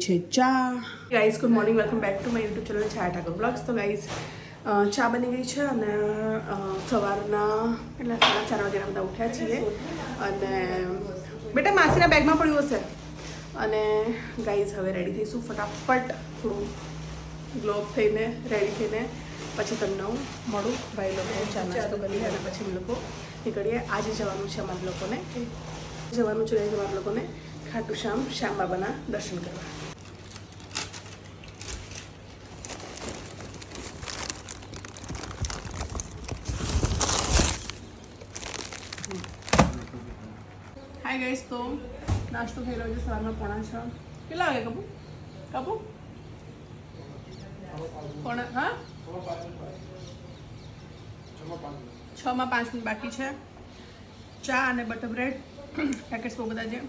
છે ચા. Guys good morning, welcome back to my YouTube channel Chhaya Thakar blogs. તો guys ચા બની ગઈ છે અને સવારના કેટલા 4:30 વાગ્યાના બધા ઉઠ્યા છીએ. અને બેટા માસીના બેગમાં પડ્યું હશે. અને ગાઈઝ હવે રેડી થઈશું ફટાફટ, થોડું ગ્લોબ થઈને રેડી થઈને પછી તમને હું મળું. ભાઈ લોકો ચા નાસ્તો કરીએ અને પછી અમે લોકો નીકળીએ. આજે જવાનું છે અમારા લોકોને ખાટુ શ્યામ બાબાના દર્શન કરવા. હાય ગાઈસ, તો નાસ્તો થઈ રહ્યો છે સવારના 5:45. કેટલા વાગે કપુ પણ હા 6:05 બાકી છે. ચા અને બટર બ્રેડ પેકેટ્સ બહુ બધા છે,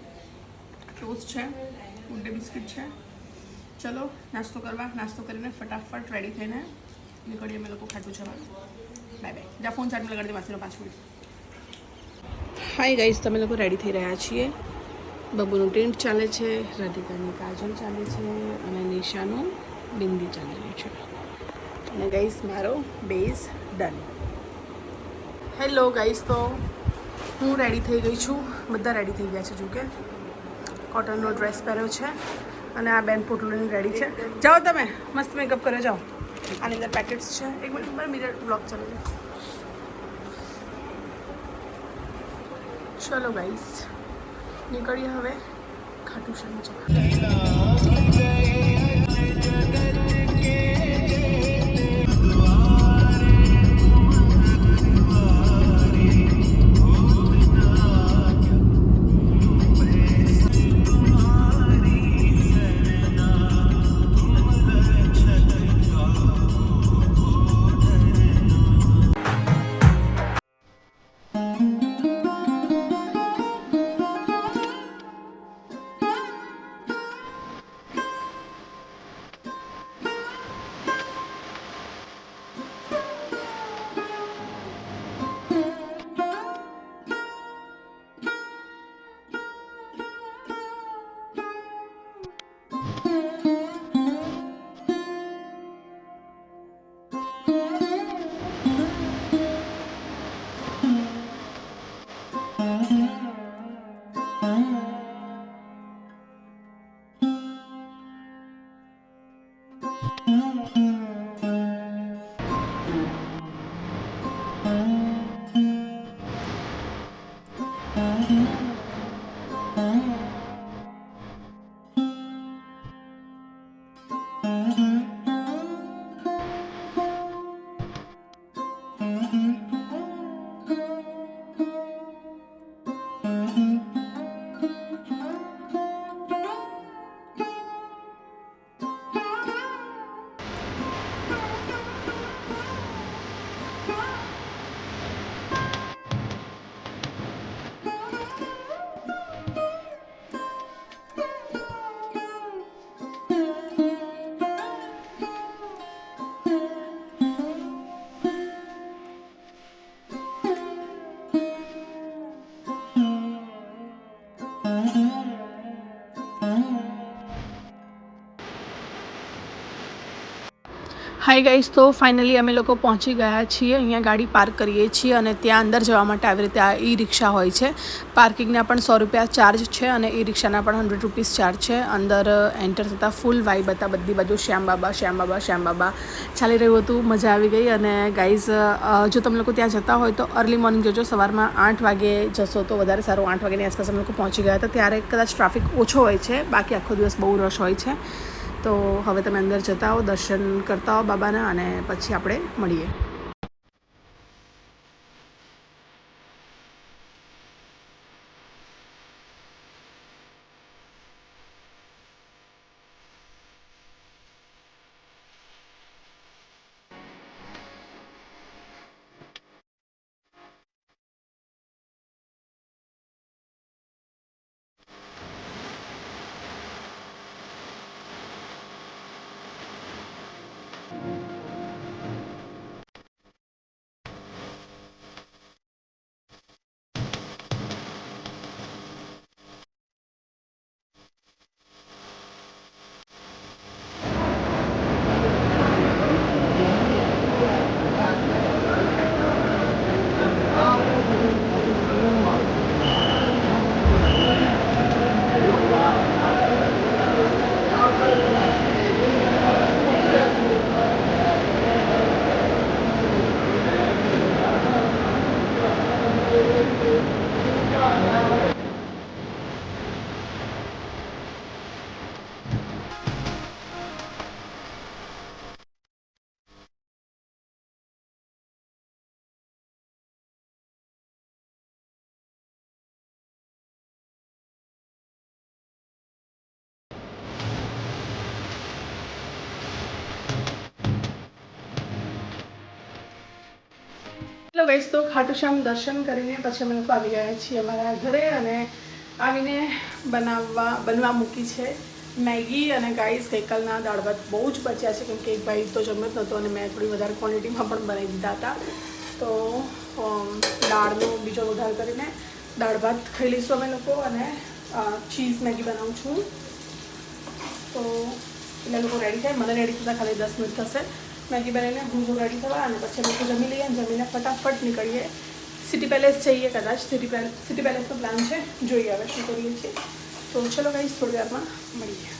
ટોસ્ટ છે, ગુડ ડે બિસ્કિટ છે. ચલો નાસ્તો કરીને ફટાફટ રેડી થઈને નીકળીએ અમે લોકો ખાટું જવાનું. Bye bye. જા ફોન ચાર્જમાં લગાડી દે માસીનો 5 મિનિટ. હાય ગાઈઝ, તમે લોકો રેડી થઈ રહ્યા છીએ. બબુનું ટેન્ટ ચાલે છે, રાધિકાની કાજલ ચાલે છે અને નિશાનું બિંદી ચાલી રહી છે. અને ગાઈઝ મારો બેઝ ડન. હેલો ગાઈઝ, તો હું રેડી થઈ ગઈ છું. બધા રેડી થઈ ગયા છે. જો કે કોટનનો ડ્રેસ પહેર્યો છે અને આ બેન પોટલું રેડી છે. જાઓ તમે મસ્ત મેકઅપ કર્યો, જાઓ. આની અંદર પેકેટ્સ છે. એક મિનિટ મારે મિરર બ્લોક ચાલે છે. ચલો ગાઈસ, નીકળીએ હવે ખાટુ શ્યામ જવા. હાય ગાઈસ, તો ફાઇનલી અમે લોકો પહોંચી ગયા છીએ. અહીંયા ગાડી પાર્ક કરીએ છીએ અને ત્યાં અંદર જવા માટે આવી રીતે આ ઈ રિક્ષા હોય છે. પાર્કિંગના પણ 100 રૂપિયા ચાર્જ છે અને ઈ રિક્ષાના પણ 100 રૂપીસ ચાર્જ છે. અંદર એન્ટર થતાં ફૂલ વાઇબ હતા, બધી બાજુ શ્યામ બાબા ચાલી રહ્યું હતું. મજા આવી ગઈ. અને ગાઈઝ, જો તમે લોકો ત્યાં જતા હોય તો અર્લી મોર્નિંગ જજો. સવારમાં 8 વાગે જશો તો વધારે સારું. 8 વાગ્યાની આસપાસ અમે લોકો પહોંચી ગયા હતા. ત્યારે કદાચ ટ્રાફિક ઓછો હોય છે, બાકી આખો દિવસ બહુ રશ હોય છે. તો હવે તમે અંદર જતા હો, દર્શન કરતા હો બાબાના, અને પછી આપણે મળીએ. ચલો ગાઈસ, તો ખાટુ શ્યામ દર્શન કરીને પછી અમે લોકો આવી ગયા છીએ અમારા ઘરે અને આવીને બનવા મૂકી છે મેગી. અને ગાઈસ ગઈકાલના દાળ ભાત બહુ જ બચ્યા છે, કેમકે એક ભાઈ તો જમ્યો જ નહોતો અને મેં થોડી વધારે ક્વોન્ટિટીમાં પણ બનાવી દીધા હતા. તો દાળનો બીજો વઘાર કરીને દાળ ભાત ખાઈ લઈશું અમે લોકો. અને ચીઝ મેગી બનાવું છું. તો એટલે લોકો રેડી થાય, મને રેડી થતાં ખાલી 10 મિનિટ થશે. મેગી બનાવીને હું રેડી થવા અને પછી લોકો જમી લઈએ અને જમીને ફટાફટ નીકળીએ. સિટી પેલેસ જઈએ, કદાચ સિટી પેલેસનો પ્લાન છે, જોઈએ હવે શું કરીએ છીએ. તો ચલો ગાઈસ, થોડી વારમાં મળીએ.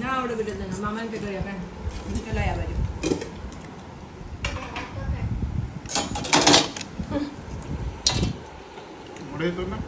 ના આવડે બેટા તને મામાને કે કરી આપે લઈ આવે મળે તો ના